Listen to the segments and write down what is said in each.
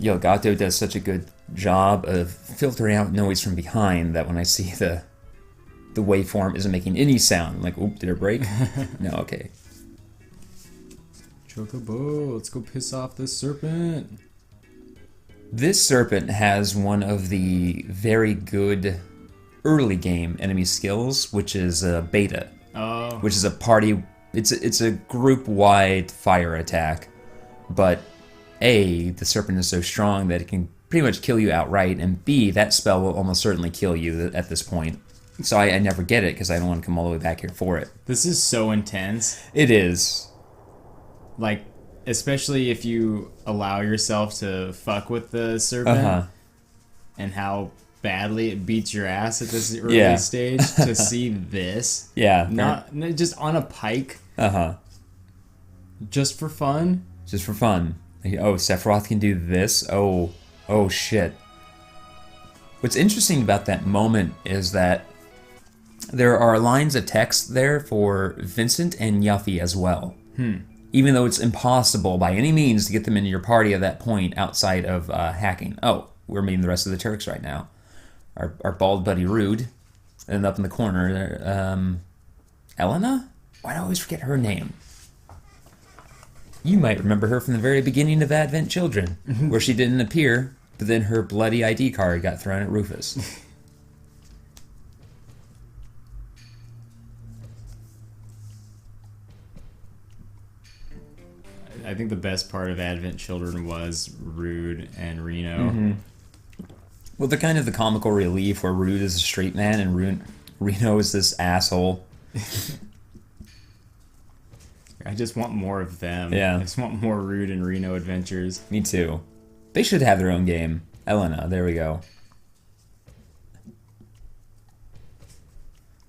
Yo, Gato does such a good job of filtering out noise from behind that when I see the waveform isn't making any sound, I'm like, oop, did it break? No, okay. Chocobo, let's go piss off this serpent. This serpent has one of the very good early game enemy skills, which is a beta. Oh. Which is a party. It's a group-wide fire attack, but A, the serpent is so strong that it can pretty much kill you outright, and B, that spell will almost certainly kill you at this point. So I never get it because I don't want to come all the way back here for it. This is so intense. It is. Like, especially if you allow yourself to fuck with the serpent and how badly it beats your ass at this early stage. To see this, not just on a pike, just for fun. Just for fun. Oh, Sephiroth can do this. Oh shit. What's interesting about that moment is that there are lines of text there for Vincent and Yuffie as well. Even though it's impossible by any means to get them into your party at that point outside of hacking. Oh, we're meeting the rest of the Turks right now. Our bald buddy Rude, and up in the corner, Elena? Why do I always forget her name? You might remember her from the very beginning of Advent Children, where she didn't appear, but then her bloody ID card got thrown at Rufus. I think the best part of Advent Children was Rude and Reno. Well, they're kind of the comical relief where Rude is a straight man and Reno is this asshole. I just want more of them. Yeah. I just want more Rude and Reno adventures. Me too. They should have their own game. Elena, there we go.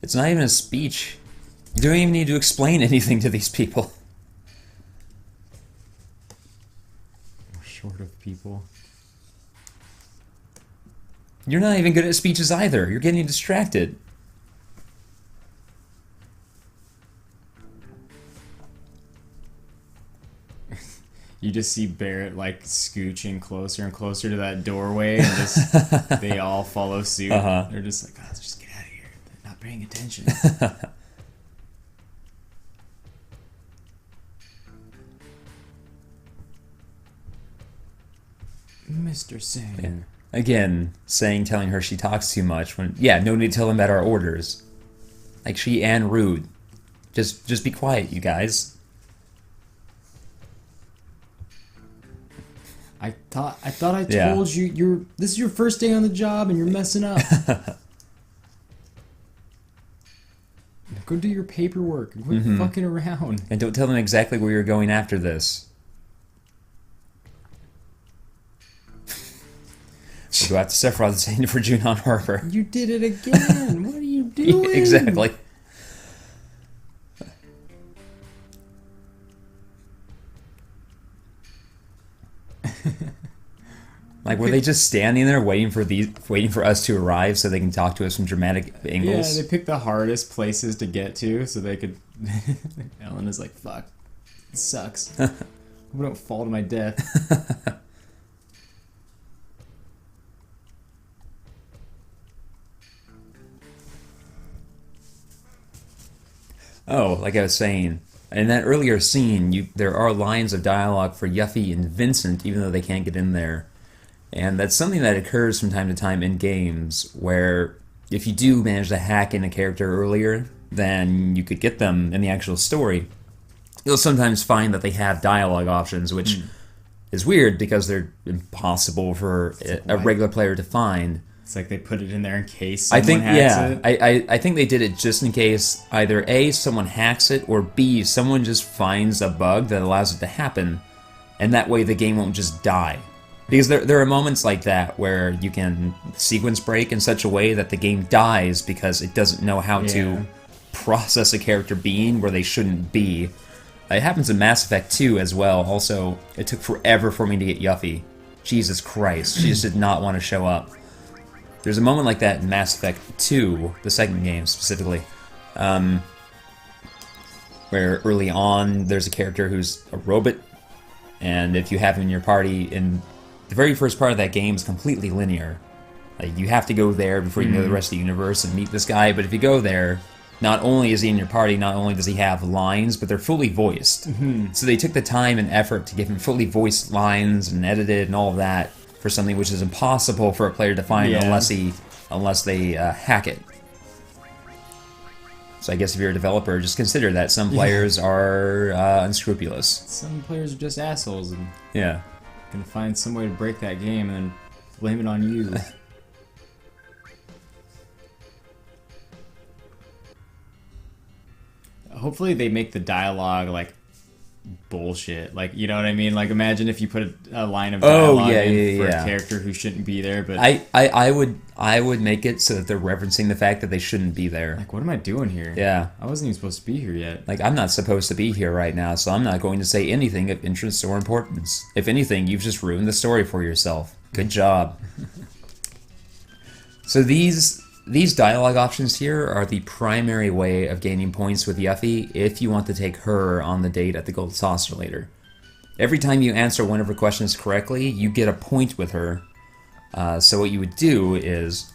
It's not even a speech. You don't even need to explain anything to these people. We're short of people. You're not even good at speeches either. You're getting distracted. You just see Barrett like scooching closer and closer to that doorway, and just they all follow suit. They're just like, oh, let's just get out of here. They're not paying attention. Mr. Singh. Yeah. Again, telling her she talks too much when, no need to tell them about our orders. Like she and Rude. Just be quiet, you guys. I thought I told you this is your first day on the job and you're messing up. Go do your paperwork. Quit fucking around. And don't tell them exactly where you're going after this. We'll go out to Sephiroth and say for Junon Harbor. You did it again. What are you doing? Exactly. Like, were they just standing there waiting for us to arrive so they can talk to us from dramatic angles? Yeah, they picked the hardest places to get to so they could. Elena's like, "Fuck, it sucks. I don't fall to my death." Oh, like I was saying, in that earlier scene, there are lines of dialogue for Yuffie and Vincent, even though they can't get in there. And that's something that occurs from time to time in games, where if you do manage to hack in a character earlier than you could get them in the actual story, you'll sometimes find that they have dialogue options, which is weird because they're impossible for a regular player to find. It's like they put it in there in case someone hacks it. I think they did it just in case either A, someone hacks it, or B, someone just finds a bug that allows it to happen, and that way the game won't just die. Because there are moments like that where you can sequence break in such a way that the game dies because it doesn't know how to process a character being where they shouldn't be. It happens in Mass Effect 2 as well. Also, it took forever for me to get Yuffie. Jesus Christ, she just did not want to show up. There's a moment like that in Mass Effect 2, the second game specifically, where early on there's a character who's a robot, and if you have him in your party in the very first part of that game is completely linear. Like, you have to go there before you know the rest of the universe and meet this guy, but if you go there, not only is he in your party, not only does he have lines, but they're fully voiced. So they took the time and effort to give him fully voiced lines and edited and all of that for something which is impossible for a player to find unless they hack it. So I guess if you're a developer, just consider that some players are unscrupulous. Some players are just assholes and gonna find some way to break that game and then blame it on you. Hopefully they make the dialogue like bullshit. Like, you know what I mean? Like, imagine if you put a line of dialogue in for a character who shouldn't be there. But I would make it so that they're referencing the fact that they shouldn't be there. Like, what am I doing here? Yeah. I wasn't even supposed to be here yet. Like, I'm not supposed to be here right now, so I'm not going to say anything of interest or importance. If anything, you've just ruined the story for yourself. Good job. So these dialogue options here are the primary way of gaining points with Yuffie if you want to take her on the date at the Gold Saucer later. Every time you answer one of her questions correctly, you get a point with her. So what you would do is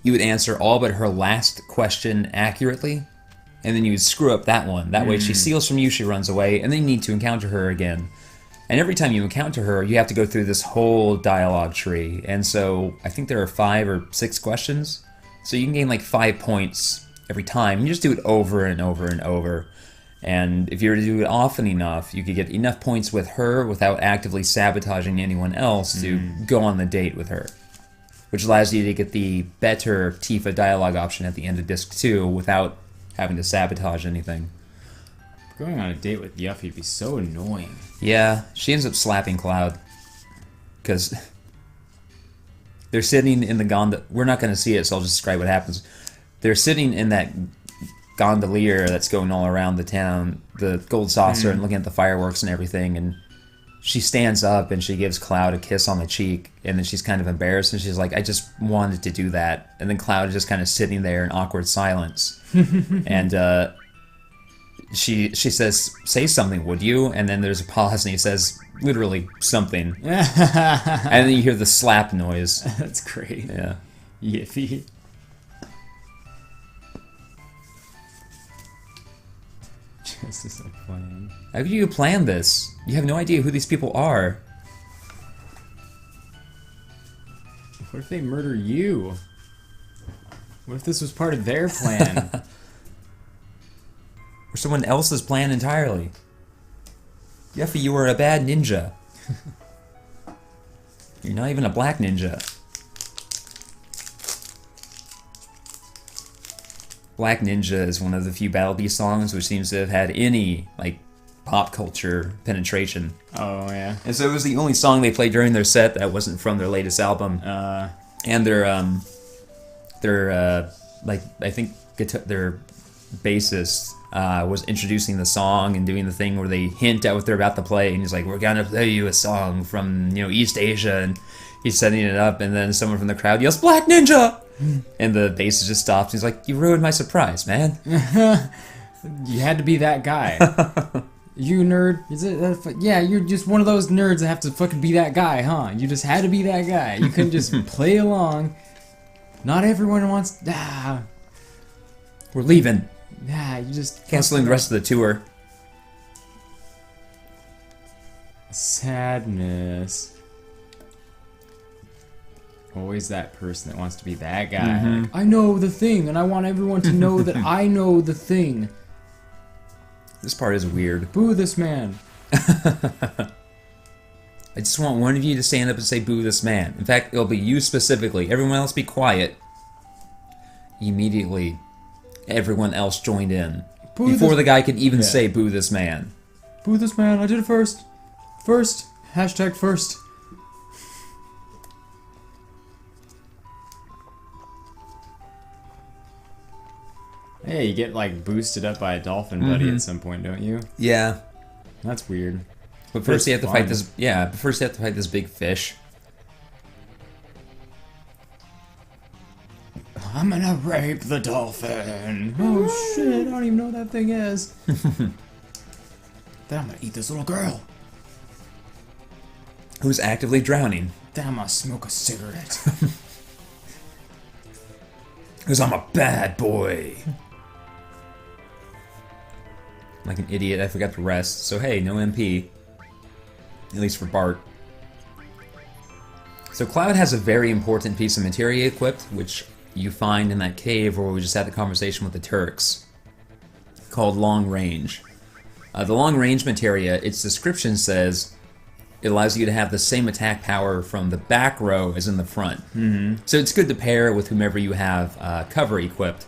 you would answer all but her last question accurately, and then you would screw up that one. That way she steals from you, she runs away, and then you need to encounter her again. And every time you encounter her, you have to go through this whole dialogue tree. And so I think there are 5 or 6 questions. So you can gain like 5 points every time. You just do it over and over and over. And if you were to do it often enough, you could get enough points with her without actively sabotaging anyone else to go on the date with her. Which allows you to get the better Tifa dialogue option at the end of Disc 2 without having to sabotage anything. Going on a date with Yuffie would be so annoying. Yeah, she ends up slapping Cloud. Because they're sitting in the gondola. We're not going to see it, so I'll just describe what happens. They're sitting in that gondolier that's going all around the town, the Gold Saucer, and looking at the fireworks and everything, and she stands up and she gives Cloud a kiss on the cheek, and then she's kind of embarrassed, and she's like, I just wanted to do that. And then Cloud is just kind of sitting there in awkward silence. And she says, say something, would you? And then there's a pause, and he says, literally, something. And then you hear the slap noise. That's great. Yeah. Yiffy. Just as a plan. How could you plan this? You have no idea who these people are. What if they murder you? What if this was part of their plan? Or someone else's plan entirely. Yuffie, you are a bad ninja. You're not even a black ninja. Black Ninja is one of the few Battle Beast songs which seems to have had any, like, pop culture penetration. Oh, yeah. And so it was the only song they played during their set that wasn't from their latest album. And their like, I think their bassist was introducing the song and doing the thing where they hint at what they're about to play, and he's like, we're gonna play you a song from, you know, East Asia, and he's setting it up, and then someone from the crowd yells, Black Ninja! And the bassist just stops, and he's like, you ruined my surprise, man. You had to be that guy. You nerd. Is it? Yeah, you're just one of those nerds that have to fucking be that guy, huh? You just had to be that guy. You couldn't just play along. Not everyone wants... We're leaving. Yeah, you just... Canceling the rest of the tour. Sadness. Always that person that wants to be that guy. Like, I know the thing, and I want everyone to know that I know the thing. This part is weird. Boo this man. I just want one of you to stand up and say, boo this man. In fact, it'll be you specifically. Everyone else be quiet. Immediately, everyone else joined in. Boo before this... the guy could even say, boo this man. Boo this man, I did it first. First. Hashtag first. Hey, you get, like, boosted up by a dolphin buddy at some point, don't you? Yeah. That's weird. But first you have to fight this... Yeah, but first you have to fight this big fish. I'm gonna rape the dolphin. Oh, shit, I don't even know what that thing is. Then I'm gonna eat this little girl. who's actively drowning. Damn, I smoke a cigarette. Because I'm a bad boy. Like an idiot, I forgot to rest. So hey, no MP. At least for Bart. So Cloud has a very important piece of materia equipped, which you find in that cave where we just had the conversation with the Turks, called Long Range. The Long Range materia, its description says, it allows you to have the same attack power from the back row as in the front. Mm-hmm. So it's good to pair with whomever you have cover equipped,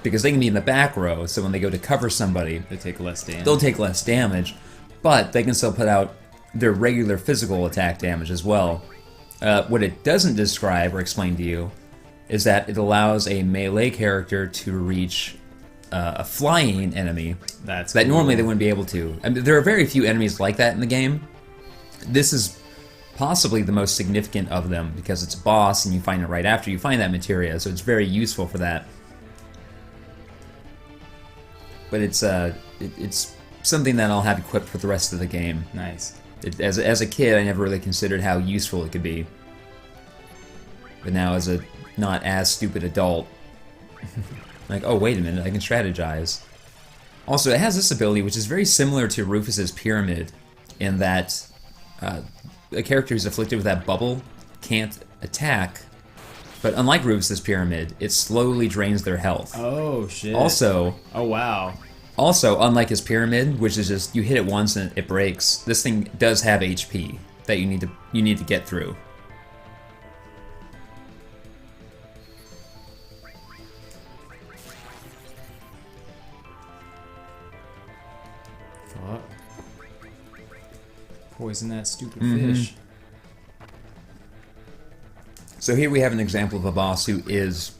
because they can be in the back row, so when they go to cover somebody, they take less damage. They'll take less damage, but they can still put out their regular physical attack damage as well. What it doesn't describe or explain to you is that it allows a melee character to reach a flying enemy that cool. Normally they wouldn't be able to. I mean, there are very few enemies like that in the game. This is possibly the most significant of them because it's a boss and you find it right after you find that materia, so it's very useful for that. But it's something that I'll have equipped for the rest of the game. Nice. As a kid, I never really considered how useful it could be. But now as a not as stupid adult, like, oh wait a minute, I can strategize. Also, it has this ability which is very similar to Rufus's Pyramid in that a character who's afflicted with that bubble can't attack, but unlike Rufus's Pyramid, it slowly drains their health. Oh shit. Also, oh wow. Also, unlike his Pyramid, which is just you hit it once and it breaks, this thing does have HP that you need to get through. Fuck. Poison that stupid fish. So here we have an example of a boss who is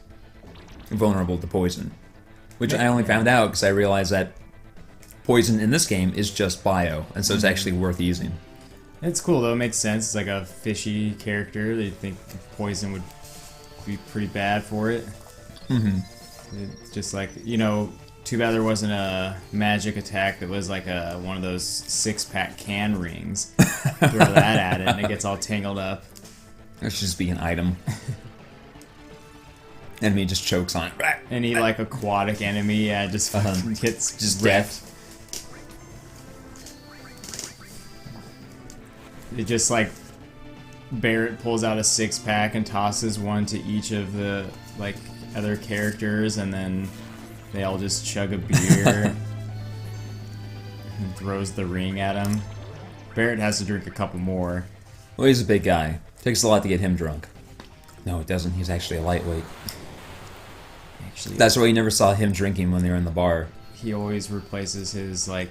vulnerable to poison. Which I only found out because I realized that poison in this game is just bio, and so it's actually worth using. It's cool though, it makes sense. It's like a fishy character. They think poison would be pretty bad for it. It's just like, you know, too bad there wasn't a magic attack that was like one of those 6-pack can rings. Throw that at it and it gets all tangled up. It should just be an item. Enemy just chokes on it. Any like aquatic enemy, yeah, just fucking gets just wrecked. It just like Barrett pulls out a 6-pack and tosses one to each of the like other characters, and then they all just chug a beer and throws the ring at him. Barrett has to drink a couple more. Well, he's a big guy. Takes a lot to get him drunk. No, it doesn't. He's actually a lightweight. That's why you never saw him drinking when they were in the bar. He always replaces his, like,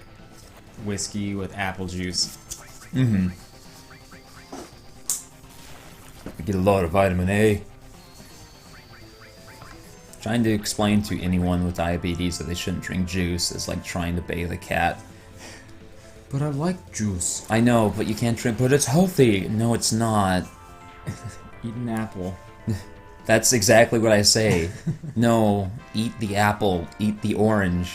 whiskey with apple juice. I get a lot of vitamin A. Trying to explain to anyone with diabetes that they shouldn't drink juice is like trying to bathe a cat. But I like juice. I know, but you can't drink, but it's healthy. No, it's not. Eat an apple. That's exactly what I say. No, eat the apple, eat the orange.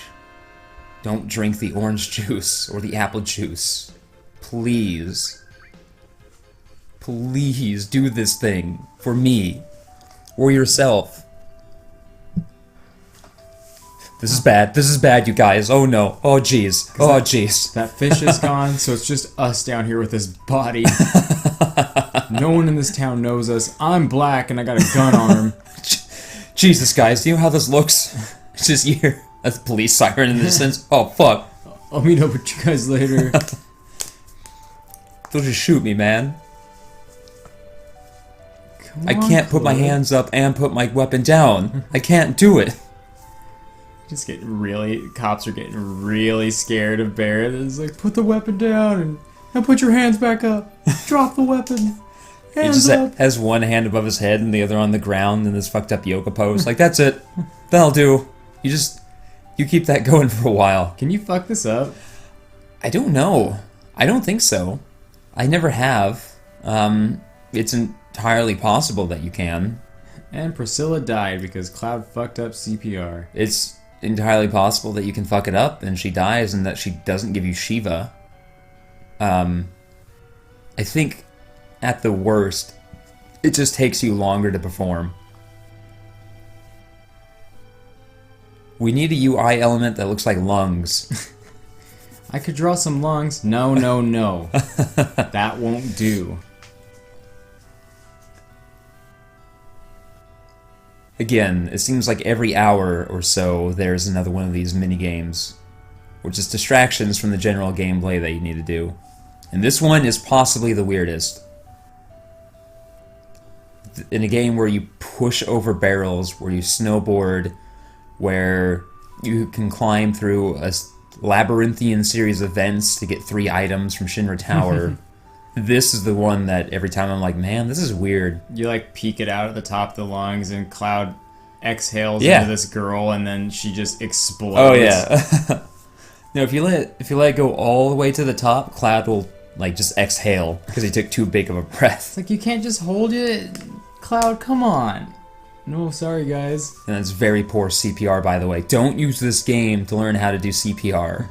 Don't drink the orange juice or the apple juice. Please. Please do this thing for me or yourself. This is bad. This is bad, you guys. Oh no. Oh jeez. Oh jeez. That fish is gone, so it's just us down here with this body. No one in this town knows us. I'm black and I got a gun arm. Jesus, guys, do you know how this looks? It's just you hear a police siren in the distance. Oh, fuck. I'll meet up with you guys later. They'll just shoot me, man. I can't put my hands up and put my weapon down. I can't do it. Just getting really... Cops are getting really scared of Barrett. It's like, put the weapon down and put your hands back up. Drop the weapon. He just has one hand above his head and the other on the ground in this fucked up yoga pose. Like, that's it. That'll do. You keep that going for a while. Can you fuck this up? I don't know. I don't think so. I never have. It's entirely possible that you can. And Priscilla died because Cloud fucked up CPR. It's entirely possible that you can fuck it up and she dies and that she doesn't give you Shiva. I think at the worst, it just takes you longer to perform. We need a UI element that looks like lungs. I could draw some lungs. No, no, no. That won't do. Again, it seems like every hour or so there's another one of these mini-games, or just distractions from the general gameplay that you need to do. And this one is possibly the weirdest. In a game where you push over barrels, where you snowboard, where you can climb through a labyrinthian series of vents to get 3 items from Shinra Tower. This is the one that every time I'm like, man, this is weird. You like peek it out at the top of the lungs, and Cloud exhales into this girl, and then she just explodes. Oh yeah. No, if you let it go all the way to the top, Cloud will like just exhale because he took too big of a breath. It's like, you can't just hold it, Cloud. Come on. No, sorry guys. And it's very poor CPR, by the way. Don't use this game to learn how to do CPR.